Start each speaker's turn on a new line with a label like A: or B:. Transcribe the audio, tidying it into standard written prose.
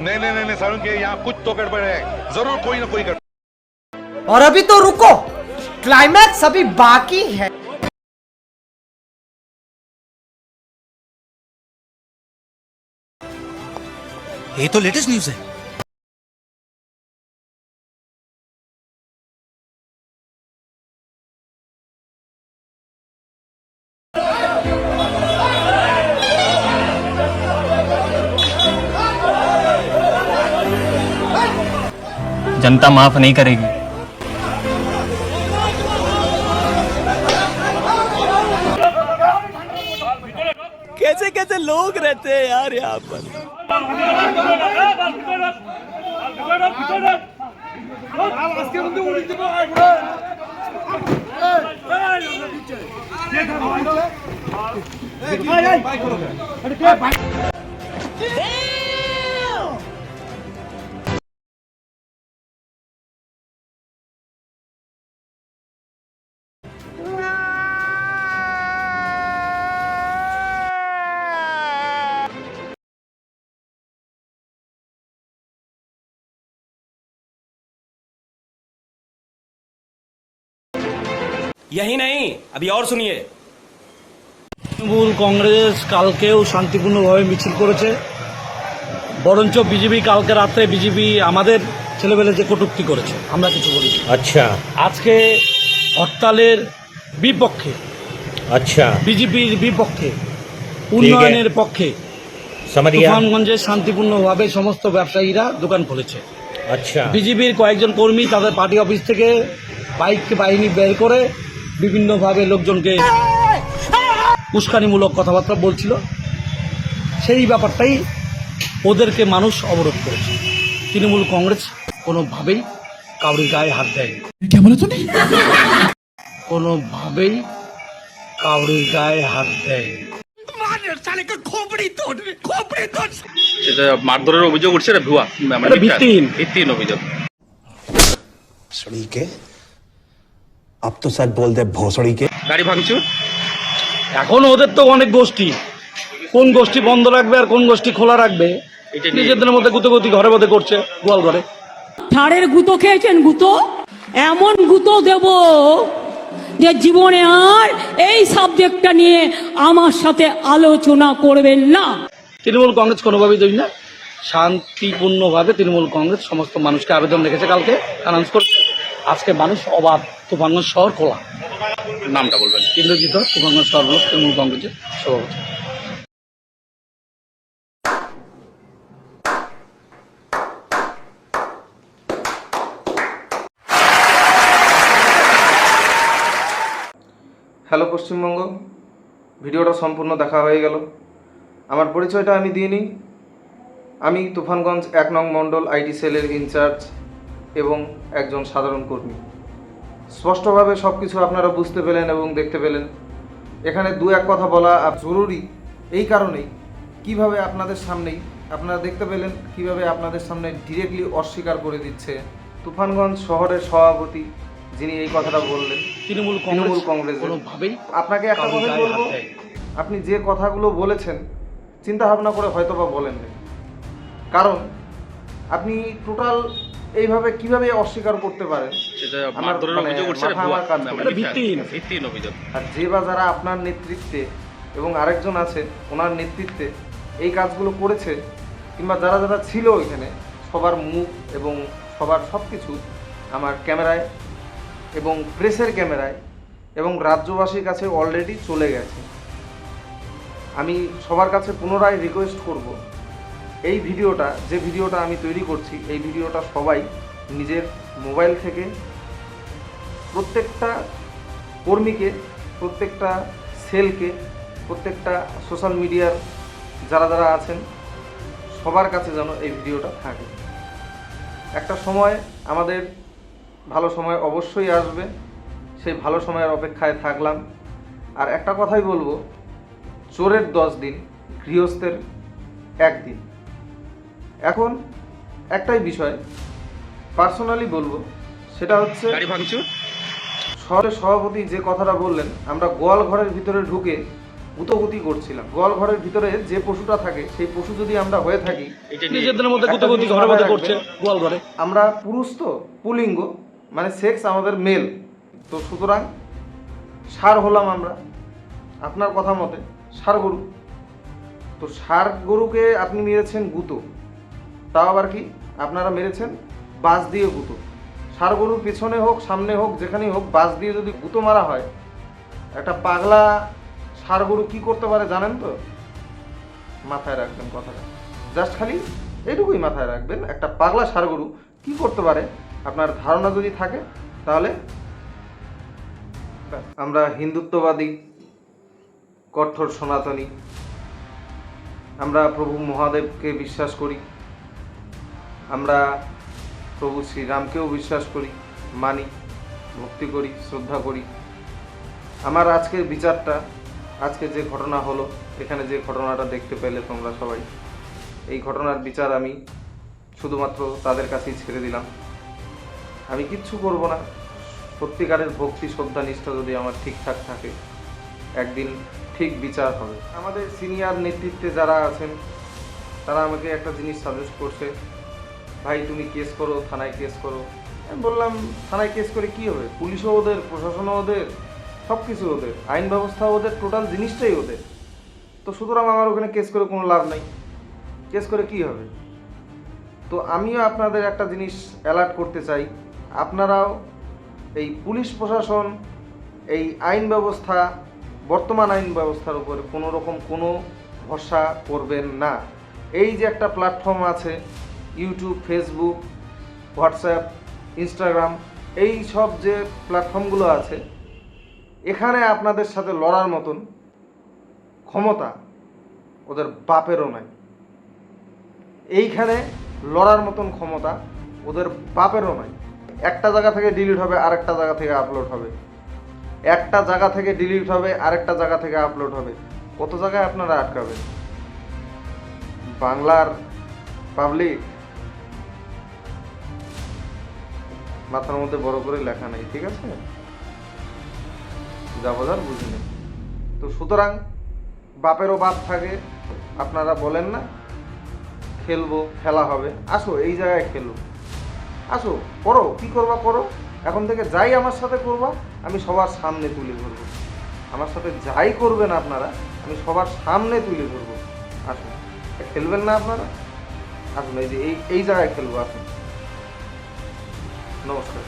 A: नहीं सारुण के यहाँ कुछ तो गड़बड़ है, जरूर कोई ना कोई गड़बड़।
B: और अभी तो रुको, क्लाइमैक्स अभी बाकी है।
C: ये तो लेटेस्ट न्यूज़ है।
D: जनता माफ नहीं करेगी।
C: कैसे कैसे लोग रहते हैं यार यहाँ पर।
E: यही नहीं, अभी और सुनिए।
F: তৃণমূল কংগ্রেস কালকেও শান্তিপূর্ণভাবে মিছিল করেছে, বরঞ্চ বিজেপি কালকে রাতে বিজেপি আমাদের ছেলেবেলে যে কটূক্তি করেছে আমরা কিছু বলি।
G: अच्छा
F: আজকে হরতালের বিপক্ষে,
G: अच्छा
F: বিজেপির বিপক্ষে, উন্নয়নের পক্ষে
G: समझ गया।
F: তুফানগঞ্জে শান্তিপূর্ণভাবে সমস্ত ব্যবসায়ীরা দোকান খুলেছে।
G: अच्छा
F: বিজেপির কয়েকজন কর্মী তাদের পার্টি অফিস থেকে বাইক বাহিনী বের করে বিভিন্নভাবে লোকজনকে উস্কানিমূলক কথাবার্তা বলছিল। সেই ব্যাপারটাই ওদেরকে মানুষ অবরোধ করেছে। তৃণমূল কংগ্রেস কোনোভাবেই কাউরি গায়ে হাত দেয়নি, কোনোভাবেই কাউরি গায়ে হাত দেয়নি।
H: সেটা মারধরের অভিযোগ উঠছে, এটা ভুয়া,
F: এটা ভিত্তিহীন।
H: ভিত্তিহীন অভিযোগ।
I: भोसड़ी के, अब तो सच बोल दे भोसड़ी के।
H: গাড়ি ভাঙচুর,
F: এখন ওদের তো অনেক গোষ্ঠী, কোন গোষ্ঠী বন্ধ রাখবে আর কোন গোষ্ঠী খোলা রাখবে
H: এটা নিয়ে-
F: নিজেদের মধ্যে গুতোগুতি ঘরে মধ্যে করছে, গোয়াল ঘরে।
J: ঠাড়ের গুঁতো খেয়েছেন? গুঁতো এমন গুঁতো দেব যে জীবনে আর এই সাবজেক্টটা নিয়ে আমার সাথে আলোচনা করবেন না।
F: তৃণমূল কংগ্রেস কোনোভাবেই দই না। শান্তিপূর্ণভাবে তৃণমূল কংগ্রেস সমস্ত মানুষকে আবেদন রেখেছে, কালকে অ্যানাউন্স করছে। আজকে মানুষ অবাধ, তুফানগঞ্জ শহর খোলা।
H: নামটা বলবেন।
F: ইন্দ্রজিৎ তুফানগঞ্জ শহর তৃণমূল কংগ্রেসের সভাপতি।
K: হ্যালো পশ্চিমবঙ্গ, ভিডিওটা সম্পূর্ণ দেখা হয়ে গেল। আমার পরিচয়টা আমি দিয়ে নিই। আমি তুফানগঞ্জ 1 নং মণ্ডল আইটি সেলের ইনচার্জ এবং একজন সাধারণ কর্মী। স্পষ্টভাবে সব কিছু আপনারা বুঝতে পেলেন এবং দেখতে পেলেন। এখানে দু এক কথা বলা জরুরি এই কারণেই, কিভাবে আপনাদের সামনেই আপনারা দেখতে পেলেন কিভাবে আপনাদের সামনে ডিরেক্টলি অস্বীকার করে দিচ্ছে তুফানগঞ্জ শহরের সভাপতি, যিনি এই কথাটা বললেন
F: তৃণমূল
K: কংগ্রেস।
F: কোনোভাবেই
K: আপনাকে একটা কথা বলবো, আপনি যে কথাগুলো বলেছেন চিন্তা ভাবনা করে হয়তো বা বলেন না, কারণ আপনি টোটাল এইভাবে কিভাবে অস্বীকার করতে পারেন?
H: সেটা মারধরের অভিযোগ উঠছে, এটা ভুয়া, ভিত্তিহীন অভিযোগ।
K: আর যে বা যারা আপনার নেতৃত্বে এবং আরেকজন আছে ওনার নেতৃত্বে এই কাজগুলো করেছে, কিংবা যারা যারা ছিল এখানে, সবার মুখ এবং সবার সব কিছু আমার ক্যামেরায় এবং প্রেসের ক্যামেরায় এবং রাজ্যবাসীর কাছে অলরেডি চলে গেছে। আমি সবার কাছে পুনরায় রিকোয়েস্ট করব, এই ভিডিওটা, যে ভিডিওটা আমি তৈরি করছি, এই ভিডিওটা সবাই নিজের মোবাইল থেকে প্রত্যেকটা কর্মীকে, প্রত্যেকটা সেলকে, প্রত্যেকটা সোশ্যাল মিডিয়ার যারা যারা আছেন সবার কাছে যেন এই ভিডিওটা থাকে। একটা সময় আমাদের ভালো সময় অবশ্যই আসবে, সেই ভালো সময়ের অপেক্ষায় থাকলাম। আর একটা কথাই বলবো, চোরের 10 দিন, গৃহস্থের 1 দিন। এখন একটাই বিষয় পার্সোনালি বলবো, সেটা হচ্ছে
H: গাড়ি ভাঙচুর,
K: শহরের সভাপতি যে কথাটা বললেন, আমরা গোয়াল ঘরের ভিতরে ঢুকে গুতোগুতি করছিলাম। গোয়াল ঘরের ভিতরে যে পশুটা থাকে সেই পশু যদি আমরা হয়ে থাকি,
F: নিজেদের মধ্যে গুতোগুতি ঘরের মধ্যে করছে গোয়াল ঘরে।
K: আমরা পুরুষ তো, পুলিঙ্গ মানে সেক্স আমাদের মেল, তো সুতরাং ষাঁড় হলাম আমরা আপনার কথা মতে ষাঁড় গরু। তো ষাঁড় গরুকে আপনি মেরেছেন গুঁতো, তাও আবার কি আপনারা মেরেছেন বাঁশ দিয়ে গুঁতো। ষাঁড় গরুর পিছনে হোক সামনে হোক যেখানেই হোক বাঁশ দিয়ে যদি গুঁতো মারা হয়, একটা পাগলা ষাঁড় গরু কী করতে পারে জানেন তো? মাথায় রাখবেন কথাটা, জাস্ট খালি এইটুকুই মাথায় রাখবেন, একটা পাগলা ষাঁড় গরু কী করতে পারে আপনার ধারণা যদি থাকে তাহলে। আমরা হিন্দুত্ববাদী, কঠোর সনাতনী, আমরা প্রভু মহাদেবকে বিশ্বাস করি, আমরা প্রভু শ্রীরামকেও বিশ্বাস করি, মানি, ভক্তি করি, শ্রদ্ধা করি। আমার আজকের বিচারটা, আজকে যে ঘটনা হলো, এখানে যে ঘটনাটা দেখতে পেলে তোমরা সবাই, এই ঘটনার বিচার আমি শুধুমাত্র তাদের কাছেই ছেড়ে দিলাম। আমি কিচ্ছু করব না। সত্যিকারের ভক্তি, শ্রদ্ধা, নিষ্ঠা যদি আমার ঠিকঠাক থাকে, একদিন ঠিক বিচার হবে। আমাদের সিনিয়র নেতৃত্বে যারা আছেন তারা আমাকে একটা জিনিস সাজেস্ট করছে, ভাই তুমি কেস করো, থানায় কেস করো। আমি বললাম থানায় কেস করে কী হবে? পুলিশও ওদের, প্রশাসনও ওদের, সব কিছু ওদের, আইন ব্যবস্থা ওদের, টোটাল জিনিসটাই ওদের। তো সুতরাং আমার ওখানে কেস করে কোনো লাভ নেই, কেস করে কী হবে? তো আমিও আপনাদের একটা জিনিস অ্যালার্ট করতে চাই, আপনারাও এই পুলিশ প্রশাসন, এই আইন ব্যবস্থা, বর্তমান আইন ব্যবস্থার উপর কোনো রকম কোনো ভরসা করবেন না। এই যে একটা প্ল্যাটফর্ম আছে ইউটিউব, ফেসবুক, হোয়াটসঅ্যাপ, ইনস্টাগ্রাম, এই সব যে প্ল্যাটফর্মগুলো আছে, এখানে আপনাদের সাথে লড়ার মতন ক্ষমতা ওদের বাপেরও নাই। এইখানে লড়ার মতন ক্ষমতা ওদের বাপেরও নাই। একটা জায়গা থেকে ডিলিট হবে, আরেকটা জায়গা থেকে আপলোড হবে, একটা জায়গা থেকে ডিলিট হবে, আরেকটা জায়গা থেকে আপলোড হবে। কত জায়গায় আপনারা আটকাবেন? বাংলার পাবলিক মাথার মধ্যে বড় করে লেখা নেই, ঠিক আছে? যা বোঝার বুঝি নেই। তো সুতরাং বাপেরও বাপ থাকে, আপনারা বলেন না খেলবো, খেলা হবে, আসো এই জায়গায় খেলো, আসো করো, কি করবা করো। এখন থেকে যাই আমার সাথে করবা আমি সবার সামনে তুলে ধরবো, আমার সাথে যাই করবেন আপনারা আমি সবার সামনে তুলে ধরবো। আসুন, খেলবেন না আপনারা? আসুন, এই যে এই জায়গায় খেলবো, আসুন। নমস্কার।